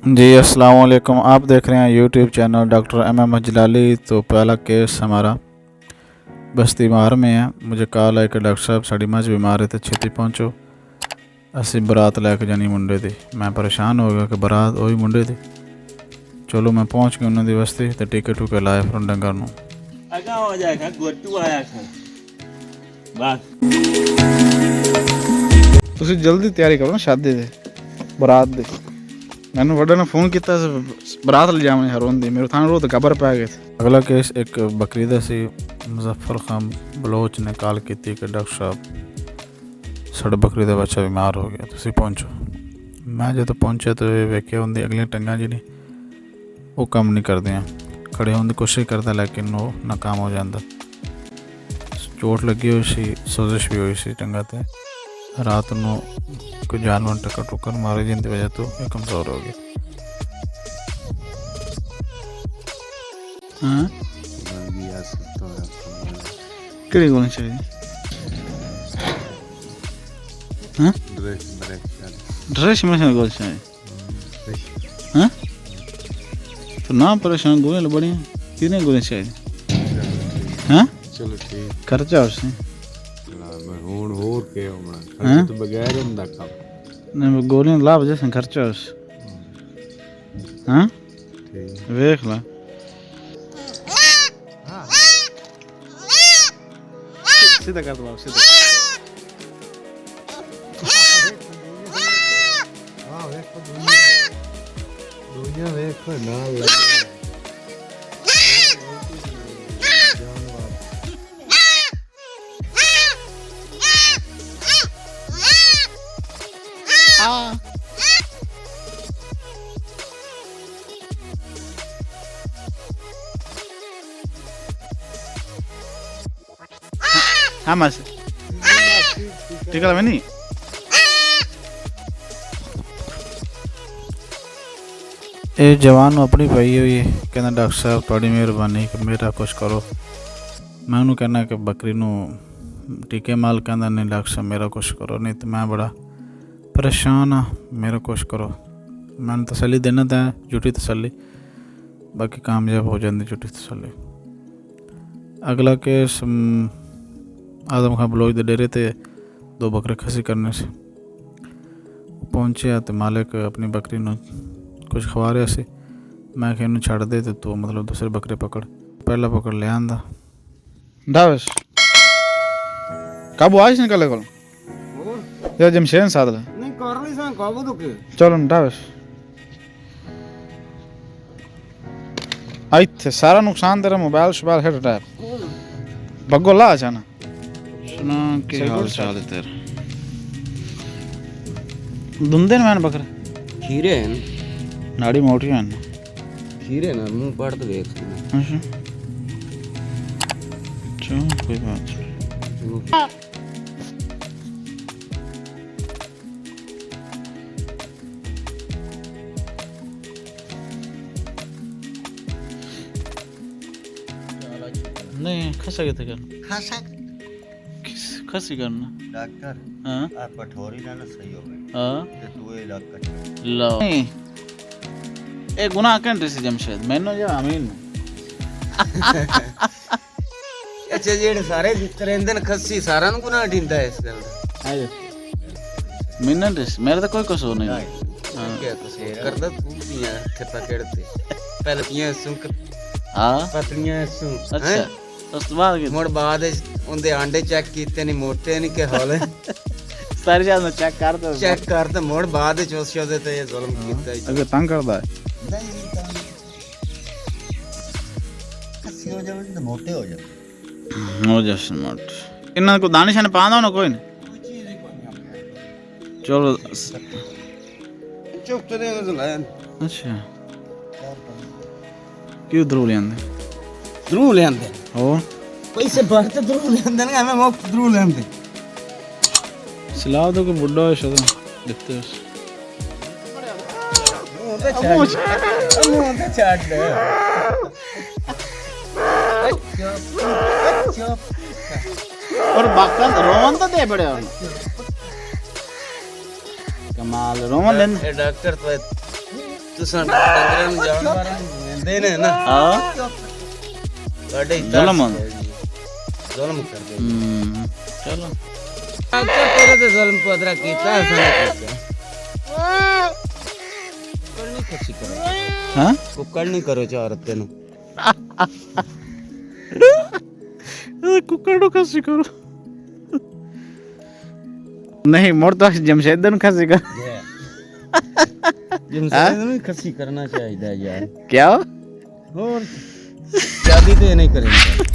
जी अस्सलाम वालेकुम। आप देख रहे हैं यूट्यूब चैनल डॉक्टर MM जलाली। तो पहला केस हमारा बस्ती मार में है। मुझे कॉल है कि डॉक्टर साहब साड़ी मझ बीमार है तो छेती पहुँचो, असी बरात लैके जानी मुंडे दी। मैं परेशान हो गया कि बरात वही मुंडे दी। चलो मैं पहुँच गया उन्होंने बस्ती तो टीके टूके लाए फिर डंगर नूं। ਤੁਸੀਂ ਜਲਦੀ ਤਿਆਰੀ ਕਰੋ ਨਾ ਸ਼ਾਦੀ ਦੇ ਬਰਾਤ ਦੀ। मैंने वड्डे ने फ़ोन किया बरात ले जावे हरों दी, मेरे थाने रोज खबर पै गए थे। अगला केस एक बकरी दा सी। मुजफ्फर खान बलोच ने कॉल की कि डॉक्टर साहब साढ़े बकरी का बच्चा बीमार हो गया, तुसी पहुँचो। मैं जो पहुँचा तो वेख्या उनकी अगलियां टंगां जी वो कम नहीं करदियां, खड़े होने की कोशिश करता लेकिन वो नाकाम हो जाता। चोट लगी हुई सी, सोजिश भी हुई सी टंगा ते। रात को कोई जानवर टक्कर टुक्कर मारे जिनकी वजह तो ये कमज़ोर हो गया। किहड़ी गोली चाहिए? ड्रेस में गोली चाहिए। तो ना परेशान गोलियां बड़ी कितने गोली चाहिए? हाँ चलो ठीक खर्चा उससे ਹੁਣ ਹੋਰ ਕੇ ਆਉਣਾ ਖਰਚ ਤੋਂ ਬਗੈਰ ਹੁੰਦਾ ਕੰਮ नहीं गोलियां लाभ जैसे खर्चा उस। हाँ ਠੀਕ देख ला सीधा कर दो सीधा। ਦੁਨੀਆ ਵੇਖ ਨਾਲ हाँ मास ठीक है नहीं ये जवान अपनी पई हुई है। कहना डॉक्टर साहब थोड़ी मेहरबानी कि मेरा कुछ करो। मैं उन्होंने कहना कि बकरी नू टीके माल कहना नहीं डॉक्टर साहब मेरा कुछ करो, नहीं तो मैं बड़ा परेशान हाँ, मेरा कुछ करो। मैंने तसली देना था, झूठी तसली, बाकी कामयाब हो जाती झूठी तसली। अगला केस आदम खां बलोच के डेरे ते दो बकरे खसी करने से पहुंचे तो मालिक अपनी बकरी नू कुछ खवा रहा सी। मैं कि इन्हू छड़ दे तो तू मतलब दूसरे बकरे पकड़। पहला पकड़ ले आंदा डावस काबू आज निकले को या जमशेद सादला ਨਹੀਂ ਕਰ ਲਈ ਸਾਂ ਕਾਬੂ ਤੋਂ ਕੇ चलो डावस आई थे सारा नुकसान तेरा मोबाइल शोबाइल हेड टैप बग्गो ला जाना सुना के हाल चाल है तेरा दुंदे ने मैंने बकरे ਖੀਰੇ नाड़ी मोटी है ਖੀਰੇ ਨਾ ਮੂੰਹ ਪੜ ਤੇ ਵੇਖ अच्छा चलो कोई बात नहीं। नहीं खसा कितने करना खासा खसी करना डॉक्टर हाँ आप पठोरी ना सही हो गए हाँ ते तू ये डॉक्टर लो नहीं ए गुनाह कन रही जमशेद मैंने जो अमीन ਅੱਛਾ ਜਿਹੜੇ ਸਾਰੇ ਕਰਿੰਦੇ ਨੇ ਖੱਸੀ ਸਾਰਿਆਂ ਨੂੰ ਗੁਨਾਹ ਢਿੰਦਾ ਇਸ ਗੱਲ ਦਾ आयो मैंने रही मेरा तो कोई कसूर नहीं हाँ ਕੀ ਤੁਸੀਂ ਕਰਦਾ ਤੂੰ ਪੀਆਂ ਤੇ ਪਕੜਦੇ ਪਹਿਲਾਂ ਪੀਆਂ ਸੁੰਕ हाँ ਪਤਲੀਆਂ ਸੁੰ अच्छा उस बाद के ਮੁੜ ਬਾਅਦ ਉਹਦੇ ਆਂਡੇ ਚੈੱਕ ਕੀਤੇ ਨਹੀਂ ਮੋਟੇ ਨਹੀਂ ਕਿ ਹੌਲੇ सारी चीज में चेक कर दो ਚੈੱਕ ਕਰ ਤੇ ਮੁੜ ਬਾਅਦ ਚ ਉਸ ਸ਼ੋਦੇ ਤੇ ਇਹ ਜ਼ੁਲਮ ਕੀਤਾ ਜੀ अगर तंग करता है कसी हो जाओ तो मोटे हो जाओ हो जैसे मत इन्ना को दानिश ने पाना ना कोई नहीं चलो ਚੁੱਪ ਤੇ ਉਹ ਲੈ अच्छा क्यों ध्रुव ले आंदे ਦਰੂ ਲੈਂਦੇ और ਪੈਸੇ ਭਰ ਤੇ ਦਰੂ ਲੈਂਦੇ ਨੇ ਐਵੇਂ ਮੁਫਤ ਦਰੂ ਲੈਂਦੇ सलाह दो कि बुढ़ा है शायद देखते हैं ਮੂੰਹ ਤੇ ਛੱਡ ਦੇ और बाकन रोमन तो दे बड़े और कमाल रोमन लेन ਇਹ ਡਾਕਟਰ ਤੋਂ ਤੁਸੀਂ ਡੰਗਰਾਂ ਨੂੰ ਜਾਨਵਰਾਂ ਨੂੰ ਦਿੰਦੇ ਨੇ ਨਾ ਹਾਂ ਸਾਡੇ ਜ਼ੁਲਮ ਹੁੰਦਾ। ਜ਼ੁਲਮ ਕਰਦੇ ਚਲੋ ਅੱਛਾ ਤੇਰੇ ਤੇ ਜ਼ੁਲਮ ਪਦਰਾ ਕੀਤਾ ਸਾਨੂੰ ਕੀਤਾ ਕਰਨੀ ਖੁਸ਼ੀ ਕਰੋ ਹਾਂ ਕੁੱਕੜ ਨਹੀਂ ਕਰੋ ਚਾਰਤੇ ਨੂੰ ਕੁੱਕੜ ਨੂੰ ਖਸੀ ਕਰੋ ਨਹੀਂ ਮੁੜ ਤਾਂ ਜਮਸ਼ੇਦ ਨੂੰ ਖਸੀ ਕਰ ਜਿੰਸਾਂ ਨੂੰ ਵੀ ਖੱਸੀ ਕਰਨਾ ਚਾਹੀਦਾ ਯਾਰ ਕਿਆ ਹੋਰ ਸ਼ਾਦੀ ਤੇ ਨਹੀਂ ਕरेंगे